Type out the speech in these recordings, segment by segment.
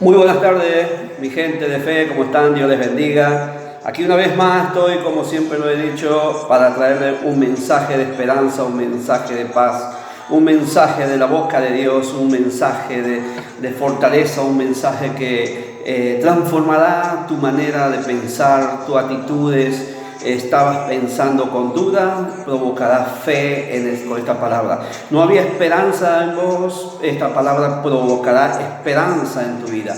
Muy buenas tardes, mi gente de fe, ¿cómo están? Dios les bendiga. Aquí una vez más estoy, como siempre lo he dicho, para traerles un mensaje de esperanza, un mensaje de paz, un mensaje de la boca de Dios, un mensaje de fortaleza, un mensaje que transformará tu manera de pensar, tus actitudes. Estabas pensando con duda, provocará fe con esta palabra. No había esperanza en vos, esta palabra provocará esperanza en tu vida.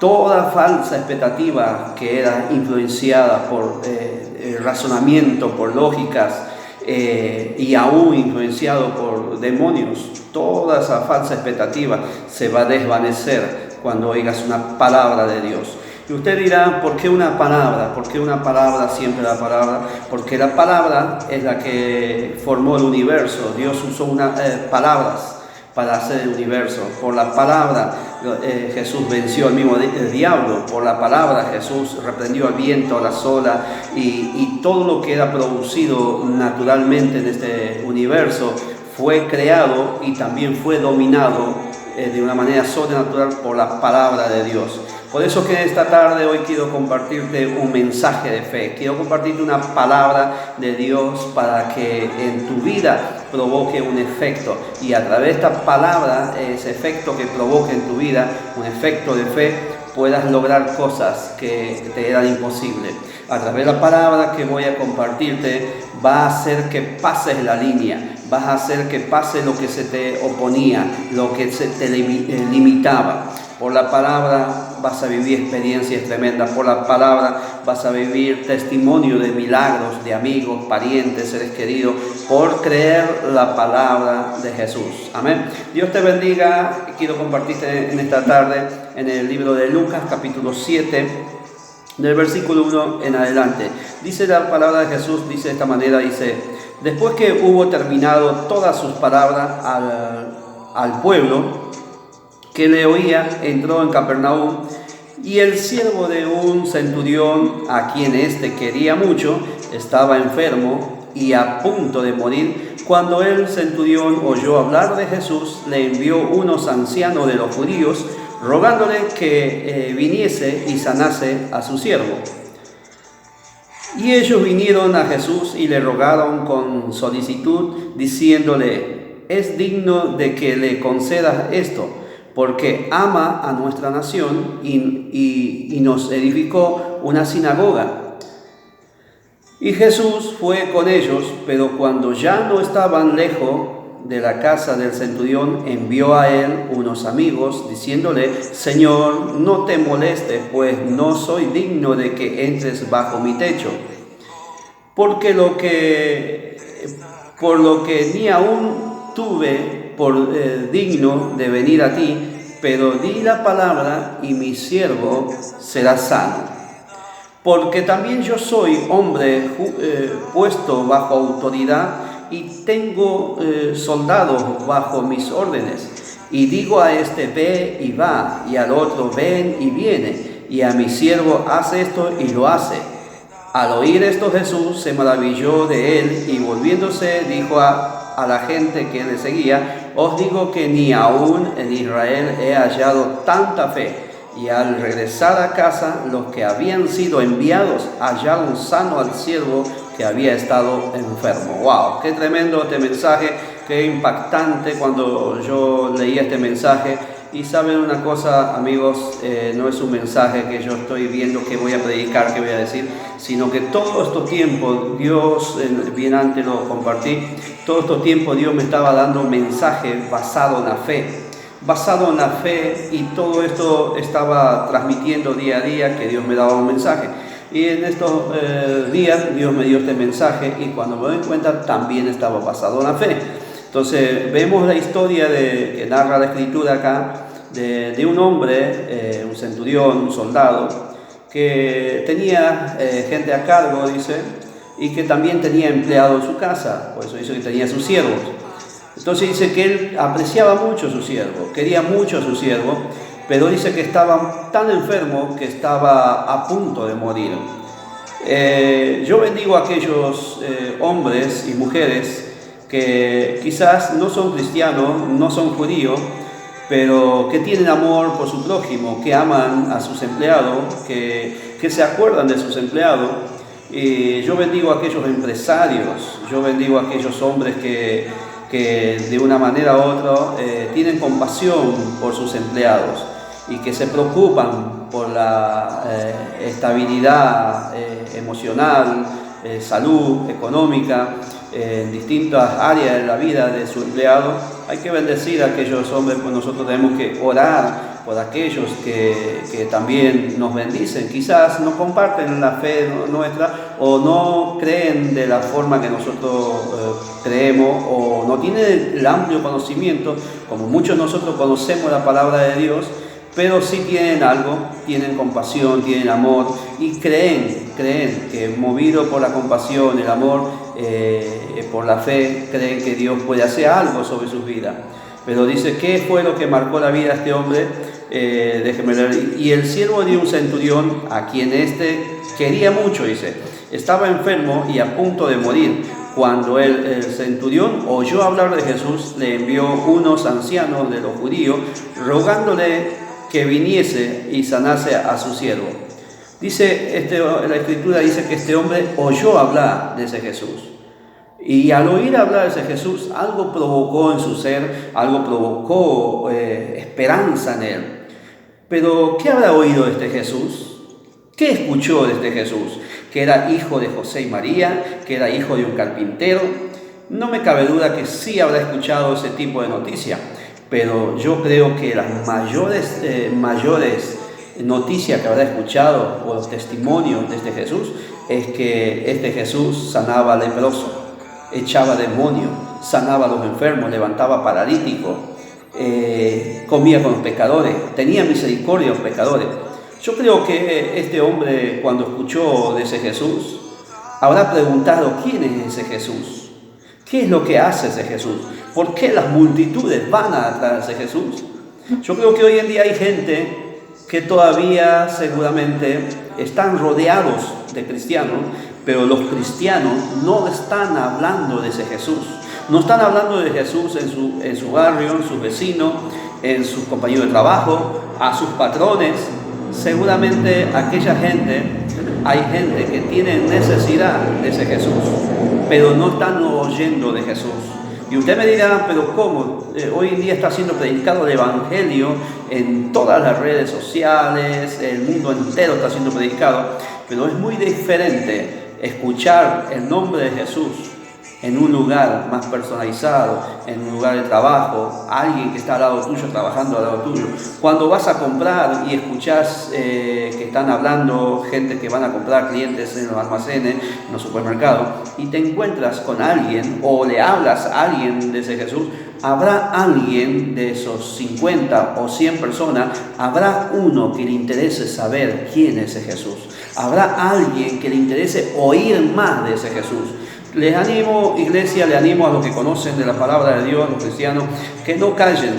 Toda falsa expectativa que era influenciada por razonamiento, por lógicas y aún influenciado por demonios, toda esa falsa expectativa se va a desvanecer cuando oigas una palabra de Dios. Y usted dirá, ¿por qué una palabra? ¿Por qué una palabra, siempre la palabra? Porque la palabra es la que formó el universo. Dios usó palabras para hacer el universo. Por la palabra Jesús venció al mismo diablo. Por la palabra Jesús reprendió al viento, a la ola y todo lo que era producido naturalmente en este universo fue creado y también fue dominado de una manera sobrenatural por la palabra de Dios. Por eso que esta tarde hoy quiero compartirte un mensaje de fe, quiero compartirte una palabra de Dios para que en tu vida provoque un efecto y a través de esta palabra, ese efecto que provoque en tu vida, un efecto de fe, puedas lograr cosas que te eran imposibles. A través de la palabra que voy a compartirte va a hacer que pases la línea, vas a hacer que pase lo que se te oponía, lo que se te limitaba. Por la palabra vas a vivir experiencias tremendas, por la palabra vas a vivir testimonio de milagros, de amigos, parientes, seres queridos, por creer la palabra de Jesús. Amén. Dios te bendiga. Quiero compartirte en esta tarde en el libro de Lucas, capítulo 7, del versículo 1 en adelante. Dice la palabra de Jesús, dice de esta manera, dice: después que hubo terminado todas sus palabras al pueblo que le oía, entró en Capernaum, y el siervo de un centurión, a quien éste quería mucho, estaba enfermo y a punto de morir. Cuando el centurión oyó hablar de Jesús, le envió unos ancianos de los judíos, rogándole que viniese y sanase a su siervo. Y ellos vinieron a Jesús y le rogaron con solicitud, diciéndole: es digno de que le concedas esto, porque ama a nuestra nación y nos edificó una sinagoga. Y Jesús fue con ellos, pero cuando ya no estaban lejos de la casa del centurión, envió a él unos amigos, diciéndole: Señor, no te molestes, pues no soy digno de que entres bajo mi techo, por lo que ni aún tuve por digno de venir a ti, pero di la palabra y mi siervo será sano. Porque también yo soy hombre puesto bajo autoridad y tengo soldados bajo mis órdenes. Y digo a este: ve y va, y al otro: ven y viene, y a mi siervo: hace esto, y lo hace. Al oír esto, Jesús se maravilló de él y volviéndose dijo a la gente que le seguía: os digo que ni aún en Israel he hallado tanta fe. Y al regresar a casa, los que habían sido enviados hallaron sano al siervo que había estado enfermo. ¡Wow! ¡Qué tremendo este mensaje! ¡Qué impactante cuando yo leí este mensaje! Y saben una cosa, amigos, no es un mensaje que yo estoy viendo que voy a predicar, que voy a decir, sino que todo este tiempo Dios, bien antes lo compartí, todo este tiempo Dios me estaba dando un mensaje basado en la fe, y todo esto estaba transmitiendo día a día que Dios me daba un mensaje. Y en estos días Dios me dio este mensaje y cuando me doy cuenta también estaba basado en la fe. Entonces vemos la historia que narra la escritura acá de un hombre, un centurión, un soldado, que tenía gente a cargo, dice, y que también tenía empleado en su casa, por eso dice que tenía sus siervos. Entonces dice que él apreciaba mucho a su siervo, quería mucho a su siervo, pero dice que estaba tan enfermo que estaba a punto de morir. Yo bendigo a aquellos hombres y mujeres que quizás no son cristianos, no son judíos, pero que tienen amor por su prójimo, que aman a sus empleados, que se acuerdan de sus empleados. Y yo bendigo a aquellos empresarios, yo bendigo a aquellos hombres que de una manera u otra tienen compasión por sus empleados y que se preocupan por la estabilidad emocional, salud, económica, en distintas áreas de la vida de su empleado. Hay que bendecir a aquellos hombres, pues nosotros tenemos que orar por aquellos que también nos bendicen. Quizás no comparten la fe nuestra o no creen de la forma que nosotros creemos o no tienen el amplio conocimiento, como muchos de nosotros conocemos la palabra de Dios, pero sí tienen algo, tienen compasión, tienen amor y creen que movido por la compasión, el amor, por la fe, creen que Dios puede hacer algo sobre sus vidas. Pero dice, ¿qué fue lo que marcó la vida de este hombre? Déjeme leer. Y el siervo de un centurión, a quien quería mucho, dice, estaba enfermo y a punto de morir. Cuando el centurión oyó hablar de Jesús, le envió unos ancianos de los judíos, rogándole que viniese y sanase a su siervo. Dice, la escritura dice que este hombre oyó hablar de ese Jesús. Y al oír hablar de ese Jesús, algo provocó en su ser, algo provocó esperanza en él. Pero, ¿qué habrá oído de este Jesús? ¿Qué escuchó de este Jesús? Que era hijo de José y María, que era hijo de un carpintero. No me cabe duda que sí habrá escuchado ese tipo de noticia. Pero yo creo que las mayores noticias que habrá escuchado o los testimonios de este Jesús es que este Jesús sanaba al leproso, echaba demonios, sanaba a los enfermos, levantaba paralíticos, comía con los pecadores, tenía misericordia de los pecadores. Yo creo que este hombre, cuando escuchó de ese Jesús, habrá preguntado, ¿quién es ese Jesús? ¿Qué es lo que hace ese Jesús? ¿Por qué las multitudes van atrás de ese Jesús? Yo creo que hoy en día hay gente que todavía seguramente están rodeados de cristianos, pero los cristianos no están hablando de ese Jesús. No están hablando de Jesús en su barrio, en sus vecinos, en sus compañeros de trabajo, a sus patrones. Seguramente hay gente que tiene necesidad de ese Jesús, pero no están oyendo de Jesús. Y usted me dirá, pero ¿cómo? Hoy en día está siendo predicado el Evangelio en todas las redes sociales, el mundo entero está siendo predicado, pero es muy diferente escuchar el nombre de Jesús en un lugar más personalizado, en un lugar de trabajo, alguien que está al lado tuyo, trabajando al lado tuyo. Cuando vas a comprar y escuchás que están hablando gente que van a comprar, clientes en los almacenes, en los supermercados, y te encuentras con alguien o le hablas a alguien de ese Jesús, habrá alguien de esos 50 o 100 personas, habrá uno que le interese saber quién es ese Jesús. Habrá alguien que le interese oír más de ese Jesús. Les animo, iglesia, les animo a los que conocen de la palabra de Dios, a los cristianos, que no callen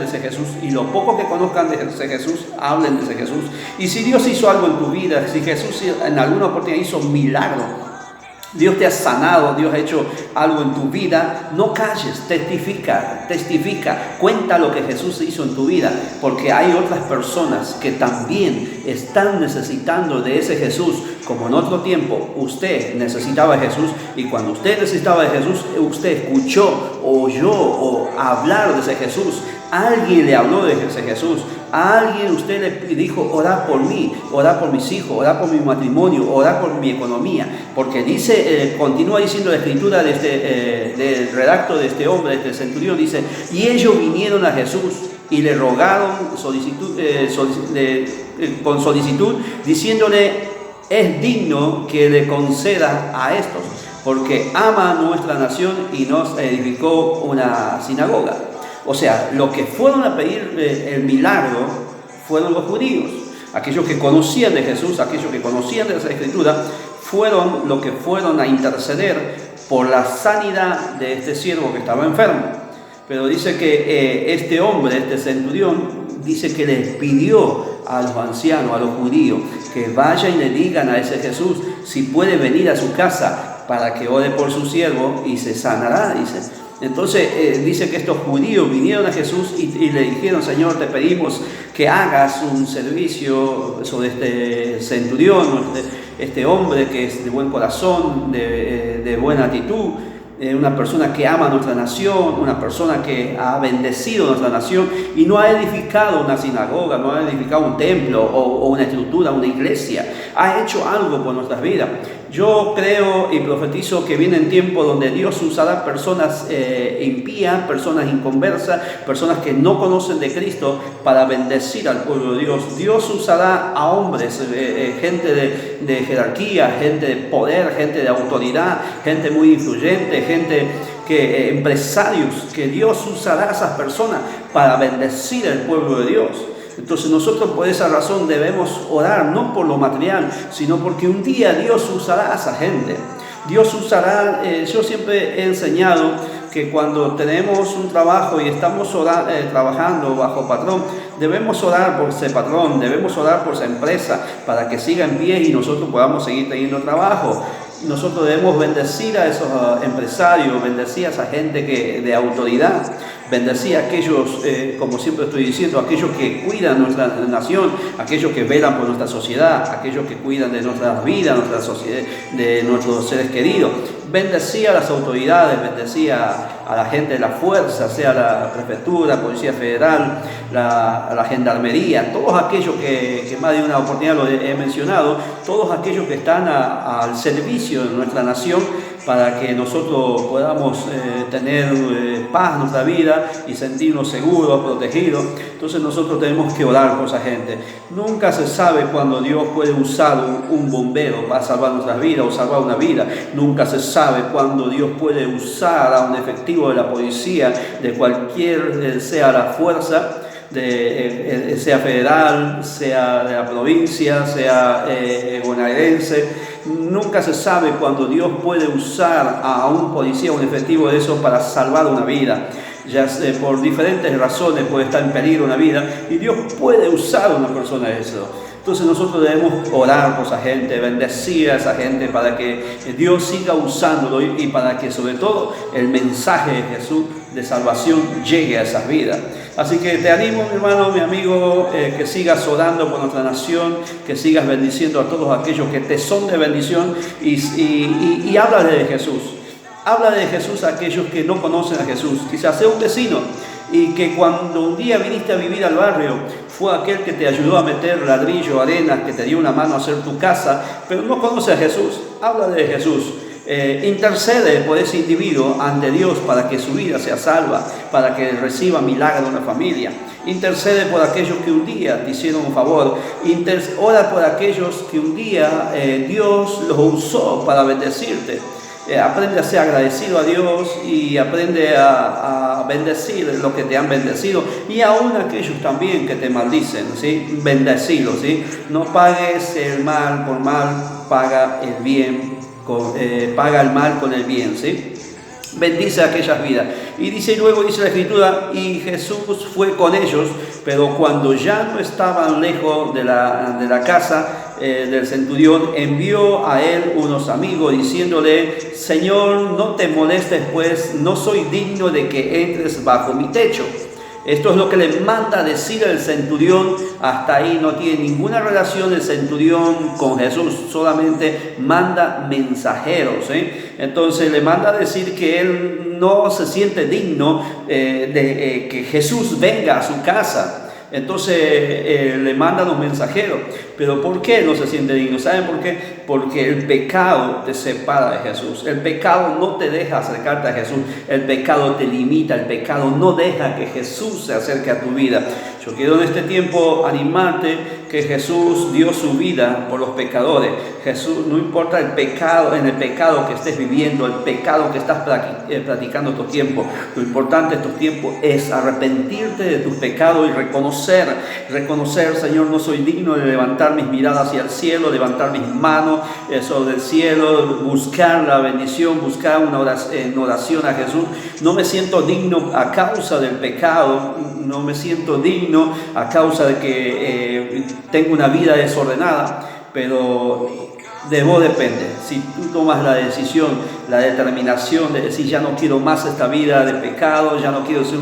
de ese Jesús, y lo poco que conozcan de ese Jesús, hablen de ese Jesús. Y si Dios hizo algo en tu vida, si Jesús en alguna oportunidad hizo un milagro, Dios te ha sanado, Dios ha hecho algo en tu vida, no calles, testifica, cuenta lo que Jesús hizo en tu vida, porque hay otras personas que también están necesitando de ese Jesús, como en otro tiempo usted necesitaba de Jesús, y cuando usted necesitaba de Jesús, usted escuchó, oyó o hablar de ese Jesús. Alguien le habló de ese Jesús. A alguien usted le dijo, orá por mí, orá por mis hijos, orá por mi matrimonio, orá por mi economía. Porque dice, continúa diciendo la escritura del redacto de este hombre, de este centurión, dice, y ellos vinieron a Jesús y le rogaron con solicitud, diciéndole, es digno que le conceda a estos, porque ama nuestra nación y nos edificó una sinagoga. O sea, los que fueron a pedir el milagro fueron los judíos. Aquellos que conocían de Jesús, aquellos que conocían de esa escritura, fueron los que fueron a interceder por la sanidad de este siervo que estaba enfermo. Pero dice que este hombre, este centurión, dice que les pidió a los ancianos, a los judíos, que vayan y le digan a ese Jesús si puede venir a su casa para que ore por su siervo y se sanará, dice. Entonces dice que estos judíos vinieron a Jesús y le dijeron: Señor, te pedimos que hagas un servicio sobre este centurión, este hombre que es de buen corazón, de buena actitud, una persona que ama nuestra nación, una persona que ha bendecido nuestra nación y no ha edificado una sinagoga, no ha edificado un templo o una estructura, una iglesia, ha hecho algo por nuestras vidas. Yo creo y profetizo que vienen tiempos donde Dios usará personas impías, personas inconversas, personas que no conocen de Cristo para bendecir al pueblo de Dios. Dios usará a hombres, gente de jerarquía, gente de poder, gente de autoridad, gente muy influyente, gente empresarios, que Dios usará a esas personas para bendecir al pueblo de Dios. Entonces nosotros por esa razón debemos orar, no por lo material, sino porque un día Dios usará a esa gente. Dios usará, yo siempre he enseñado que cuando tenemos un trabajo y estamos trabajando bajo patrón, debemos orar por ese patrón, debemos orar por esa empresa para que siga en pie y nosotros podamos seguir teniendo trabajo. Nosotros debemos bendecir a esos empresarios, bendecir a esa gente de autoridad, bendecir a aquellos, como siempre estoy diciendo, aquellos que cuidan nuestra nación, aquellos que velan por nuestra sociedad, aquellos que cuidan de nuestras vidas, nuestra sociedad, de nuestros seres queridos. Bendecir a las autoridades, bendecir a la gente de la fuerza, sea la prefectura, Policía Federal, la Gendarmería, todos aquellos que más de una oportunidad lo he mencionado, todos aquellos que están al servicio de nuestra nación para que nosotros podamos tener paz en nuestra vida y sentirnos seguros, protegidos. Entonces nosotros tenemos que orar por esa gente. Nunca se sabe cuándo Dios puede usar un bombero para salvar nuestras vidas o salvar una vida. Nunca se sabe cuándo Dios puede usar a un efectivo de la policía, de cualquier sea la fuerza, sea federal, sea de la provincia, sea bonaerense. Nunca se sabe cuándo Dios puede usar a un policía o un efectivo de eso para salvar una vida. Ya por diferentes razones puede estar en peligro una vida y Dios puede usar a una persona de eso. Entonces nosotros debemos orar por esa gente, bendecir a esa gente para que Dios siga usándolo y para que sobre todo el mensaje de Jesús de salvación llegue a esas vidas. Así que te animo, mi hermano, mi amigo, que sigas orando por nuestra nación, que sigas bendiciendo a todos aquellos que te son de bendición y háblale de Jesús. Habla de Jesús a aquellos que no conocen a Jesús. Quizás sea un vecino y que cuando un día viniste a vivir al barrio fue aquel que te ayudó a meter ladrillo, arena, que te dio una mano a hacer tu casa, pero no conoce a Jesús. Habla de Jesús. Intercede por ese individuo ante Dios para que su vida sea salva, para que reciba milagro en la familia. Intercede por aquellos que un día te hicieron un favor. Ora por aquellos que un día Dios los usó para bendecirte. Aprende a ser agradecido a Dios y aprende a bendecir lo que te han bendecido y aún aquellos también que te maldicen, ¿sí? Bendecilos, ¿sí? No pagues el mal por mal, paga el bien, paga el mal con el bien, ¿sí? Bendice aquellas vidas. Y luego dice la Escritura, y Jesús fue con ellos, pero cuando ya no estaban lejos de la casa del centurión, envió a él unos amigos diciéndole: Señor, no te molestes, pues no soy digno de que entres bajo mi techo. Esto es lo que le manda a decir el centurión. Hasta ahí no tiene ninguna relación el centurión con Jesús, solamente manda mensajeros, ¿eh? Entonces le manda a decir que él no se siente digno de que Jesús venga a su casa. Entonces le mandan los mensajeros. Pero ¿por qué no se siente digno? ¿Saben por qué? Porque el pecado te separa de Jesús. El pecado no te deja acercarte a Jesús. El pecado te limita. El pecado no deja que Jesús se acerque a tu vida. Yo quiero en este tiempo animarte que Jesús dio su vida por los pecadores. Jesús, no importa el pecado, en el pecado que estés viviendo, el pecado que estás practicando estos tiempos. Lo importante estos tiempos es arrepentirte de tus pecados y reconocer, Señor, no soy digno de levantar mis miradas hacia el cielo, levantar mis manos sobre el cielo, buscar la bendición, buscar una oración a Jesús. No me siento digno a causa del pecado, no me siento digno a causa de que tengo una vida desordenada, pero De vos depende. Si tú tomas la decisión, la determinación de decir ya no quiero más esta vida de pecado, ya no quiero ser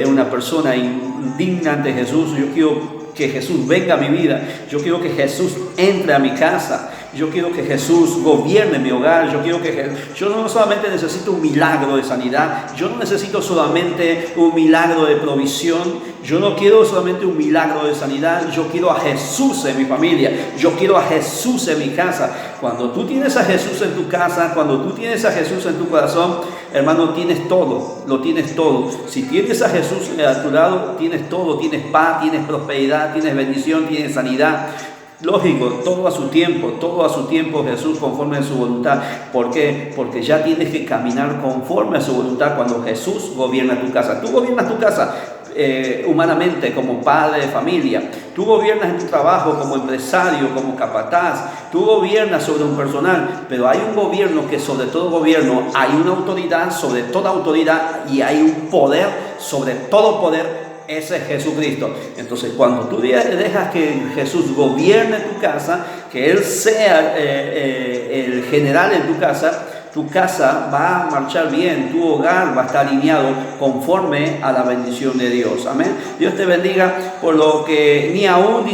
una persona indigna ante Jesús, yo quiero que Jesús venga a mi vida, yo quiero que Jesús entre a mi casa, yo quiero que Jesús gobierne mi hogar, yo no solamente necesito un milagro de sanidad, yo no necesito solamente un milagro de provisión, yo no quiero solamente un milagro de sanidad, yo quiero a Jesús en mi familia, yo quiero a Jesús en mi casa. Cuando tú tienes a Jesús en tu casa, cuando tú tienes a Jesús en tu corazón, hermano, tienes todo, lo tienes todo. Si tienes a Jesús a tu lado, tienes todo, tienes paz, tienes prosperidad, tienes bendición, tienes sanidad. Lógico, todo a su tiempo, Jesús conforme a su voluntad. ¿Por qué? Porque ya tienes que caminar conforme a su voluntad cuando Jesús gobierna tu casa. Tú gobiernas tu casa humanamente como padre de familia, tú gobiernas en tu trabajo como empresario, como capataz, tú gobiernas sobre un personal, pero hay un gobierno que sobre todo gobierno hay una autoridad sobre toda autoridad y hay un poder sobre todo poder. Ese es Jesucristo. Entonces, cuando tú dejas que Jesús gobierne tu casa, que Él sea el general en tu casa va a marchar bien, tu hogar va a estar alineado conforme a la bendición de Dios. Amén. Dios te bendiga, por lo que ni aún,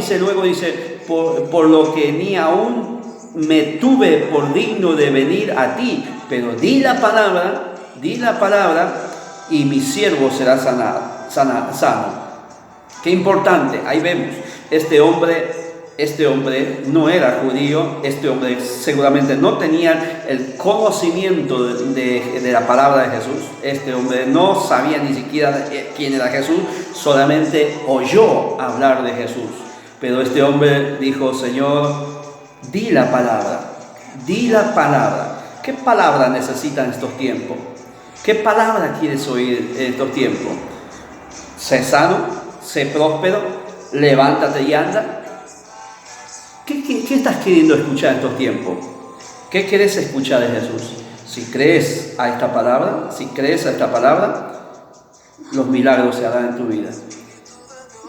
por lo que ni aún me tuve por digno de venir a ti, pero di la palabra, y mi siervo será sano. Qué importante, ahí vemos, este hombre no era judío, este hombre seguramente no tenía el conocimiento de la palabra de Jesús, este hombre no sabía ni siquiera quién era Jesús, solamente oyó hablar de Jesús. Pero este hombre dijo: Señor, di la palabra. ¿Qué palabra necesitan en estos tiempos? ¿Qué palabra quieres oír en estos tiempos? Sé sano, sé próspero, levántate y anda. ¿Qué estás queriendo escuchar en estos tiempos? ¿Qué quieres escuchar de Jesús? Si crees a esta palabra, los milagros se harán en tu vida.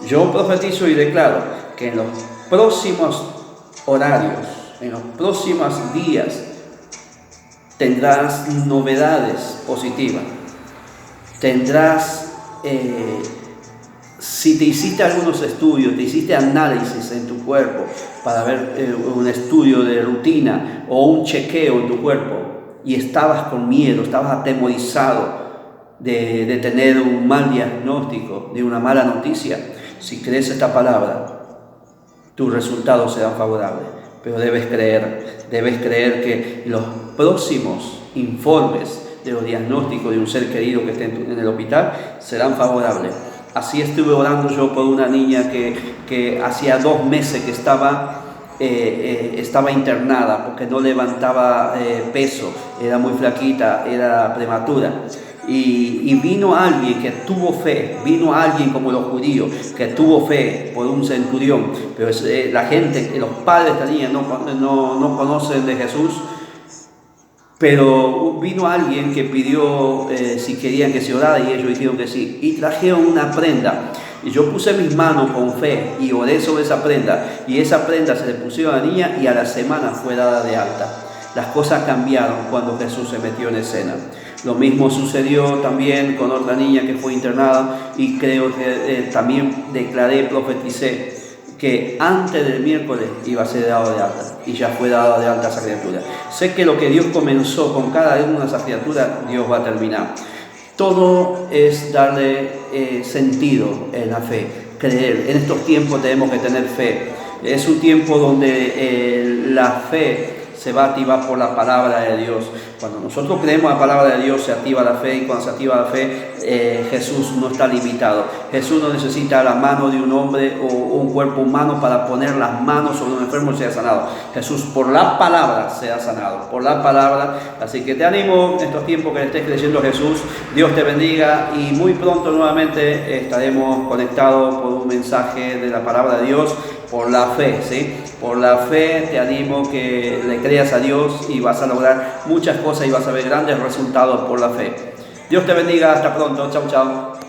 Yo profetizo y declaro que en los próximos horarios, en los próximos días, tendrás novedades positivas. Si te hiciste algunos estudios, te hiciste análisis en tu cuerpo para ver un estudio de rutina o un chequeo en tu cuerpo y estabas con miedo, estabas atemorizado de tener un mal diagnóstico, de una mala noticia, si crees esta palabra, tus resultados serán favorables. Pero debes creer que los próximos informes de los diagnósticos de un ser querido que esté en el hospital serán favorables. Así estuve orando yo por una niña que hacía 2 meses que estaba internada porque no levantaba peso, era muy flaquita, era prematura. Y vino alguien que tuvo fe, vino alguien como los judíos que tuvo fe por un centurión. Pero la gente, los padres de esta niña no conocen de Jesús. Pero vino alguien que pidió si querían que se orara y ellos dijeron que sí. Y trajeron una prenda. Y yo puse mis manos con fe y oré sobre esa prenda. Y esa prenda se le pusieron a la niña y a la semana fue dada de alta. Las cosas cambiaron cuando Jesús se metió en escena. Lo mismo sucedió también con otra niña que fue internada y creo que también profeticé que antes del miércoles iba a ser dado de alta y ya fue dado de alta esa criatura. Sé que lo que Dios comenzó con cada una de esas criaturas, Dios va a terminar. Todo es darle sentido en la fe, creer. En estos tiempos tenemos que tener fe. Es un tiempo donde la fe se va a activar por la palabra de Dios. Cuando nosotros creemos la palabra de Dios, se activa la fe, y cuando se activa la fe, Jesús no está limitado. Jesús no necesita la mano de un hombre o un cuerpo humano para poner las manos sobre un enfermo y sea sanado. Jesús por la palabra sea sanado, por la palabra. Así que te animo en estos tiempos que estés creyendo a Jesús. Dios te bendiga y muy pronto nuevamente estaremos conectados por un mensaje de la palabra de Dios. Por la fe, ¿sí? Por la fe te animo que le creas a Dios y vas a lograr muchas cosas y vas a ver grandes resultados por la fe. Dios te bendiga, hasta pronto, chao, chao.